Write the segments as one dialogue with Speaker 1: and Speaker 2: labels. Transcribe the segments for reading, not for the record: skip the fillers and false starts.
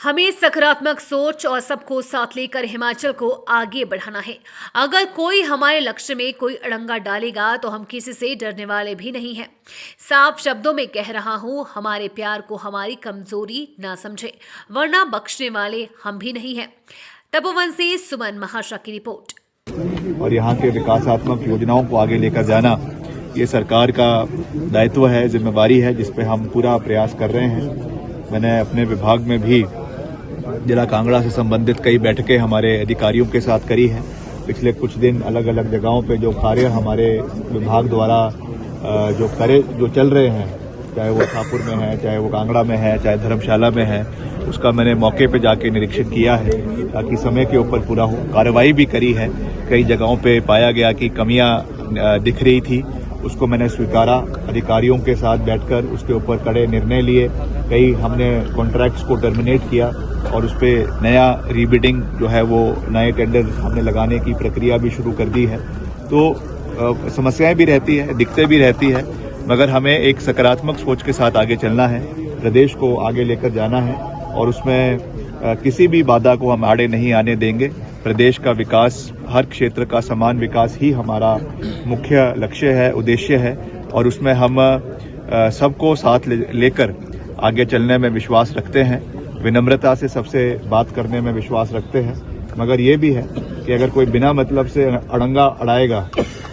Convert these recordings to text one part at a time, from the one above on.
Speaker 1: हमें सकारात्मक सोच और सबको साथ लेकर हिमाचल को आगे बढ़ाना है। अगर कोई हमारे लक्ष्य में कोई अड़ंगा डालेगा तो हम किसी से डरने वाले भी नहीं हैं। साफ शब्दों में कह रहा हूं, हमारे प्यार को हमारी कमजोरी ना समझे, वरना बख्शने वाले हम भी नहीं हैं। तपोवन से सुमन महाशा की रिपोर्ट।
Speaker 2: और यहाँ के विकासात्मक योजनाओं को आगे लेकर जाना ये सरकार का दायित्व है, जिम्मेवारी है, जिस पे हम पूरा प्रयास कर रहे हैं। मैंने अपने विभाग में भी जिला कांगड़ा से संबंधित कई बैठकें हमारे अधिकारियों के साथ करी है। पिछले कुछ दिन अलग अलग जगहों पे जो कार्य हमारे विभाग द्वारा जो चल रहे हैं, चाहे वो शाहपुर में है, चाहे वो कांगड़ा में है, चाहे धर्मशाला में है, उसका मैंने मौके पे जाके निरीक्षण किया है ताकि समय के ऊपर पूरा हो। कार्रवाई भी करी है। कई जगहों पे पाया गया कि कमियां दिख रही थी, उसको मैंने स्वीकारा। अधिकारियों के साथ बैठकर उसके ऊपर कड़े निर्णय लिए। कई हमने कॉन्ट्रैक्ट्स को टर्मिनेट किया और उस पर नया रीबिडिंग जो है वो नए टेंडर हमने लगाने की प्रक्रिया भी शुरू कर दी है। तो समस्याएं भी रहती है, दिक्कतें भी रहती है, मगर हमें एक सकारात्मक सोच के साथ आगे चलना है, प्रदेश को आगे लेकर जाना है और उसमें किसी भी बाधा को हम आड़े नहीं आने देंगे। प्रदेश का विकास, हर क्षेत्र का समान विकास ही हमारा मुख्य लक्ष्य है, उद्देश्य है और उसमें हम सबको साथ लेकर आगे चलने में विश्वास रखते हैं। विनम्रता से सबसे बात करने में विश्वास रखते हैं, मगर ये भी है कि अगर कोई बिना मतलब से अड़ंगा अड़ाएगा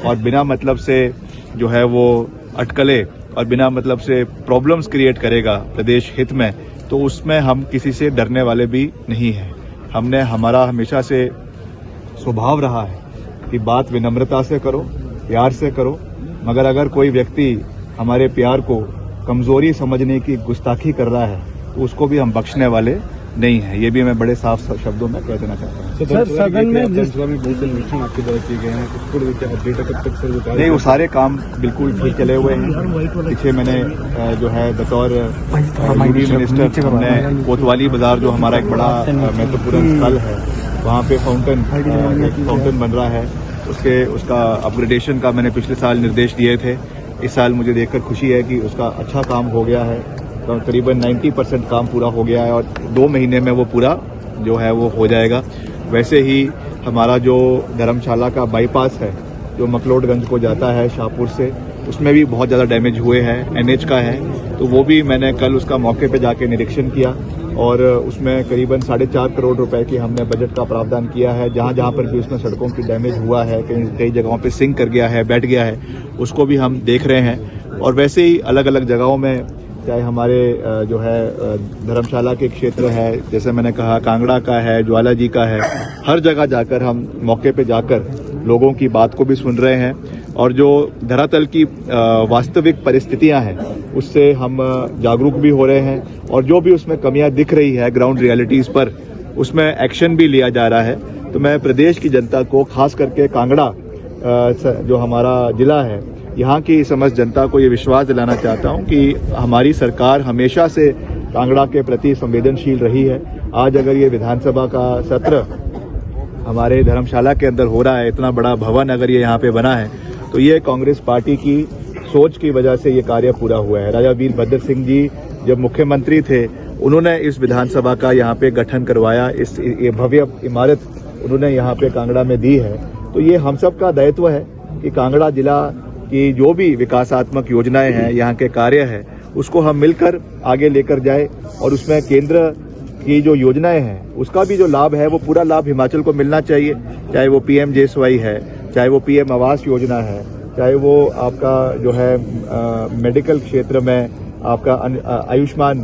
Speaker 2: और बिना मतलब से जो है वो अटकले और बिना मतलब से प्रॉब्लम्स क्रिएट करेगा प्रदेश हित में, तो उसमें हम किसी से डरने वाले भी नहीं हैं। हमारा हमेशा से स्वभाव रहा है कि बात विनम्रता से करो, प्यार से करो, मगर अगर कोई व्यक्ति हमारे प्यार को कमजोरी समझने की गुस्ताखी कर रहा है तो उसको भी हम बख्शने वाले नहीं है। ये भी मैं बड़े साफ शब्दों में कह देना चाहता हूँ।
Speaker 3: सर, सदन में बहुत से मीटिंग आपके द्वारा किए गए हैं, उसको लेकर अपडेट कब तक सर?
Speaker 2: नहीं, वो सारे काम बिल्कुल ठीक चले हुए हैं। पीछे मैंने जो है बतौर यूनियन मिनिस्टर हमने कोतवाली बाजार, जो हमारा एक बड़ा महत्वपूर्ण स्थल है, वहाँ पे फाउंटेन बन रहा है, उसका अपग्रेडेशन का मैंने पिछले साल निर्देश दिए थे। इस साल मुझे देखकर खुशी है कि उसका अच्छा काम हो गया है, तो करीबन 90% काम पूरा हो गया है और 2 महीने में वो पूरा जो है वो हो जाएगा। वैसे ही हमारा जो धर्मशाला का बाईपास है, जो मकलोडगंज को जाता है शाहपुर से, उसमें भी बहुत ज़्यादा डैमेज हुए हैं, NH का है, तो वो भी मैंने कल उसका मौके पे जाके निरीक्षण किया और उसमें करीबन 4.5 करोड़ रुपए की हमने बजट का प्रावधान किया है। जहाँ जहाँ पर भी उसमें सड़कों की डैमेज हुआ है, कई जगहों पे सिंक कर गया है, बैठ गया है, उसको भी हम देख रहे हैं। और वैसे ही अलग अलग जगहों में, चाहे हमारे जो है धर्मशाला के क्षेत्र है, जैसे मैंने कहा कांगड़ा का है, ज्वाला जी का है, हर जगह जाकर हम मौके पे जाकर लोगों की बात को भी सुन रहे हैं और जो धरातल की वास्तविक परिस्थितियां हैं उससे हम जागरूक भी हो रहे हैं और जो भी उसमें कमियां दिख रही है ग्राउंड रियलिटीज पर, उसमें एक्शन भी लिया जा रहा है। तो मैं प्रदेश की जनता को, खास करके कांगड़ा जो हमारा जिला है, यहाँ की समस्त जनता को ये विश्वास दिलाना चाहता हूँ कि हमारी सरकार हमेशा से कांगड़ा के प्रति संवेदनशील रही है। आज अगर ये विधानसभा का सत्र हमारे धर्मशाला के अंदर हो रहा है, इतना बड़ा भवन अगर ये यहाँ पे बना है, तो ये कांग्रेस पार्टी की सोच की वजह से ये कार्य पूरा हुआ है। राजा वीरभद्र सिंह जी जब मुख्यमंत्री थे, उन्होंने इस विधानसभा का यहाँ पे गठन करवाया, ये भव्य इमारत उन्होंने यहाँ पे कांगड़ा में दी है। तो ये हम सब का दायित्व है कि कांगड़ा जिला की जो भी विकासात्मक योजनाएं हैं, यहाँ के कार्य है, उसको हम मिलकर आगे लेकर जाए और उसमें केंद्र की जो योजनाएं हैं उसका भी जो लाभ है वो पूरा लाभ हिमाचल को मिलना चाहिए। चाहे वो PMJSY है, चाहे वो PM आवास योजना है, चाहे वो आपका जो है मेडिकल क्षेत्र में आपका आयुष्मान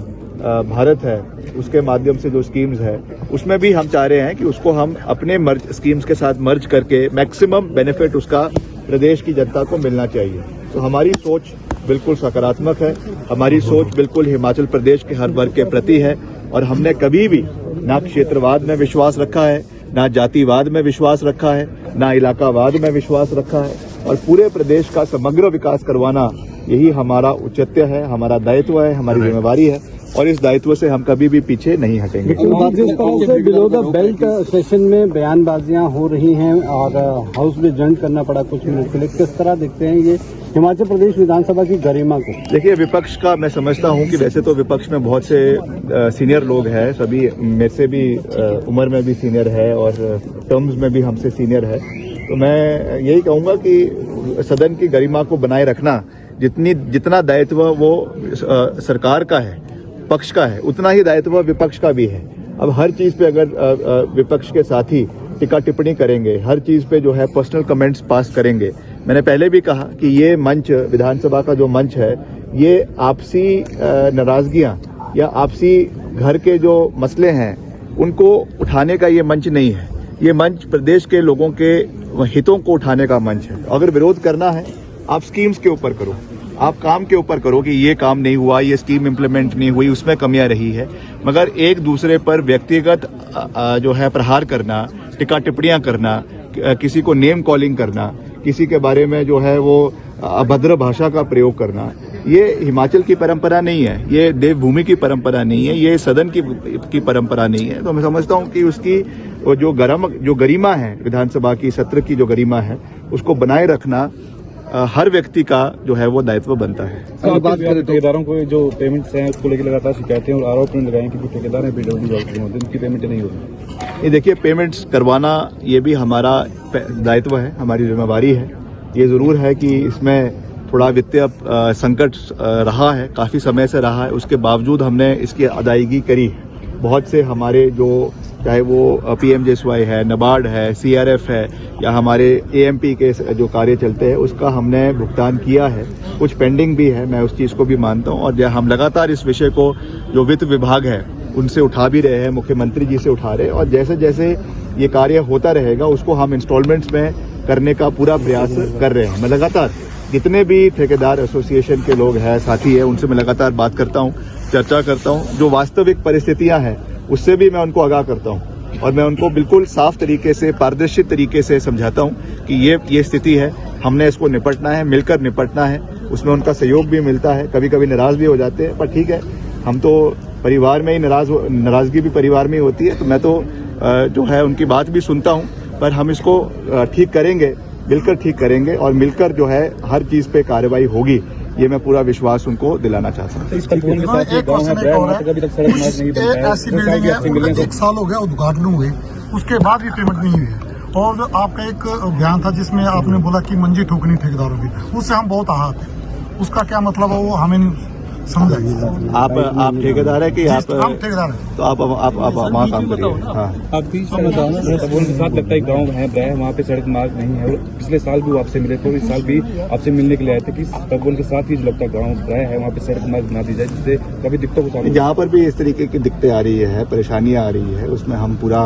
Speaker 2: भारत है, उसके माध्यम से जो स्कीम्स है उसमें भी हम चाह रहे हैं कि उसको हम अपने स्कीम्स के साथ मर्ज करके मैक्सिमम बेनिफिट उसका प्रदेश की जनता को मिलना चाहिए। तो हमारी सोच बिल्कुल सकारात्मक है, हमारी सोच बिल्कुल हिमाचल प्रदेश के हर वर्ग के प्रति है और हमने कभी भी ना क्षेत्रवाद में विश्वास रखा है, ना जातिवाद में विश्वास रखा है, ना इलाकावाद में विश्वास रखा है और पूरे प्रदेश का समग्र विकास करवाना यही हमारा औचित्य है, हमारा दायित्व है, हमारी जिम्मेवारी है। और इस दायित्व से हम कभी भी पीछे नहीं हटेंगे।
Speaker 4: जिस तरह से बिलो द बेल्ट सेशन में बयानबाजियां हो रही हैं और हाउस में जंड करना पड़ा कुछ मिनट के लिए, किस तरह देखते हैं ये हिमाचल प्रदेश विधानसभा की गरिमा को?
Speaker 2: देखिए, विपक्ष का मैं समझता हूं कि वैसे तो विपक्ष में बहुत से सीनियर लोग हैं, सभी मेरे से भी उम्र में भी सीनियर है और टर्म्स में भी हमसे सीनियर है। तो मैं यही कहूंगा कि सदन की गरिमा को बनाए रखना जितना दायित्व वो सरकार का है, पक्ष का है, उतना ही दायित्व विपक्ष का भी है। अब हर चीज पे अगर विपक्ष के साथी टीका टिप्पणी करेंगे, हर चीज पे जो है पर्सनल कमेंट्स पास करेंगे, मैंने पहले भी कहा कि ये मंच, विधानसभा का जो मंच है, ये आपसी नाराजगियां या आपसी घर के जो मसले हैं उनको उठाने का ये मंच नहीं है। ये मंच प्रदेश के लोगों के हितों को उठाने का मंच है। अगर विरोध करना है, आप स्कीम्स के ऊपर करो, आप काम के ऊपर करो कि ये काम नहीं हुआ, ये स्कीम इम्प्लीमेंट नहीं हुई, उसमें कमियां रही है। मगर एक दूसरे पर व्यक्तिगत जो है प्रहार करना, टिक्का टिप्पणियां करना, किसी को नेम कॉलिंग करना, किसी के बारे में जो है वो अभद्र भाषा का प्रयोग करना, ये हिमाचल की परंपरा नहीं है, ये देवभूमि की परंपरा नहीं है, ये सदन की परंपरा नहीं है। तो मैं समझता हूं कि उसकी जो गरिमा है, विधानसभा की सत्र की जो गरिमा है, उसको बनाए रखना हर व्यक्ति का जो है वो दायित्व बनता है।
Speaker 3: बात करें ठेकेदारों को जो पेमेंट्स हैं उसको लेकर लगातार शिकायतें और आरोप लगाए कि ठेकेदार हैं उनकी पेमेंट नहीं हो रही।
Speaker 2: ये देखिए, पेमेंट्स करवाना ये भी हमारा दायित्व है, हमारी जिम्मेवारी है। ये जरूर है कि इसमें थोड़ा वित्तीय संकट रहा है, काफी समय से रहा है, उसके बावजूद हमने इसकी अदायगी करी है। बहुत से हमारे जो चाहे वो पीएमजेएसवाई है, नाबार्ड है, सीआरएफ है या हमारे एएमपी के जो कार्य चलते हैं उसका हमने भुगतान किया है। कुछ पेंडिंग भी है, मैं उस चीज को भी मानता हूं और हम लगातार इस विषय को जो वित्त विभाग है उनसे उठा भी रहे हैं, मुख्यमंत्री जी से उठा रहे हैं और जैसे जैसे ये कार्य होता रहेगा उसको हम इंस्टॉलमेंट्स में करने का पूरा प्रयास कर रहे हैं। मैं लगातार जितने भी ठेकेदार एसोसिएशन के लोग हैं, साथी हैं, उनसे मैं लगातार बात करता हूं, चर्चा करता हूं। जो वास्तविक परिस्थितियां हैं उससे भी मैं उनको आगाह करता हूं और मैं उनको बिल्कुल साफ तरीके से, पारदर्शी तरीके से समझाता हूं कि ये स्थिति है, हमने इसको निपटना है, मिलकर निपटना है। उसमें उनका सहयोग भी मिलता है, कभी कभी नाराज भी हो जाते हैं, पर ठीक है, हम तो परिवार में ही नाराजगी भी परिवार में ही होती है। तो मैं तो जो है उनकी बात भी सुनता हूं, पर हम इसको ठीक करेंगे, मिलकर ठीक करेंगे और मिलकर जो है हर चीज पे कार्रवाई होगी, ये मैं पूरा विश्वास उनको दिलाना चाहता हूँ।
Speaker 5: ऐसी बिल्डिंग है, 1 साल हो गया उद्घाटन हुए, उसके बाद भी पेमेंट नहीं हुई है। और आपका एक बयान था जिसमें आपने बोला कि मंजी ठोकनी ठेकेदारों की, उससे हम बहुत आहत हैं। उसका क्या मतलब है वो हमें नहीं समझ आई।
Speaker 2: आप ठेकेदार है कि आप?
Speaker 5: हम ठेकेदार हैं।
Speaker 2: तो आप वहाँ काम करिए। हाँ,
Speaker 3: आप बीच में तपोवन के साथ लगता है गाँव है वहाँ पे सड़क मार्ग नहीं है और पिछले साल भी वो आपसे मिले थे, इस साल भी आपसे मिलने के लिए आए थे कि तपोवन के साथ ही जो लगता गाँव है वहाँ पे सड़क मार्ग बना दी जाए जिससे कभी दिक्कतों को।
Speaker 2: जहाँ पर भी इस तरीके की दिक्कतें आ रही है, परेशानियां आ रही है, उसमें हम पूरा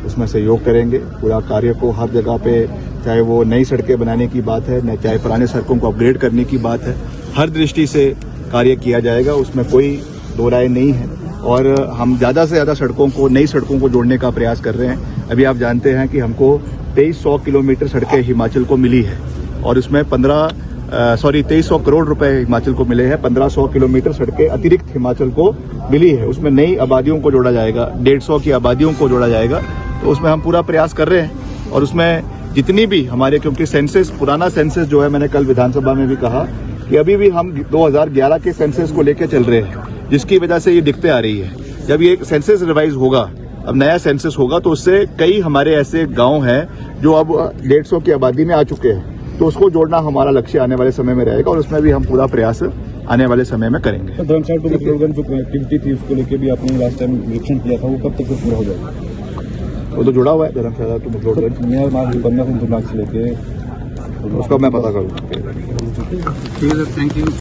Speaker 2: उसमें सहयोग करेंगे। पूरा कार्य को हर जगह पे, चाहे वो नई सड़कें बनाने की बात है, चाहे पुराने सड़कों को अपग्रेड करने की बात है, हर दृष्टि से कार्य किया जाएगा, उसमें कोई दो राय नहीं है। और हम ज्यादा से ज्यादा सड़कों को, नई सड़कों को जोड़ने का प्रयास कर रहे हैं। अभी आप जानते हैं कि हमको 2300 किलोमीटर सड़कें हिमाचल को मिली है और उसमें 2300 करोड़ रुपए हिमाचल को मिले हैं। 1500 किलोमीटर सड़कें अतिरिक्त हिमाचल को मिली है, उसमें नई आबादियों को जोड़ा जाएगा, 150 की आबादियों को जोड़ा जाएगा। तो उसमें हम पूरा प्रयास कर रहे हैं और उसमें जितनी भी हमारे, क्योंकि सेंसस, पुराना सेंसस जो है, मैंने कल विधानसभा में भी कहा कि अभी भी हम 2011 के सेंसस को लेकर चल रहे हैं, जिसकी वजह से ये दिक्कतें आ रही है। जब ये सेंसस रिवाइज होगा, अब नया सेंसस होगा, तो उससे कई हमारे ऐसे गांव हैं जो अब 150 की आबादी में आ चुके हैं, तो उसको जोड़ना हमारा लक्ष्य आने वाले समय में रहेगा और उसमें भी हम पूरा प्रयास आने वाले समय में करेंगे।
Speaker 3: तो धर्मशाला टू मैक्लोडगंज जो कनेक्टिविटी थी उसको लेकर भी आपने लास्ट टाइम निरीक्षण किया था, वो कब तक पूरा हो जाएगा?
Speaker 2: वो तो जुड़ा हुआ है धर्मशाला टू मैक्लोडगंज,
Speaker 3: से लेके
Speaker 2: उसका मैं पता करूँ।
Speaker 3: ठीक है, थैंक यू।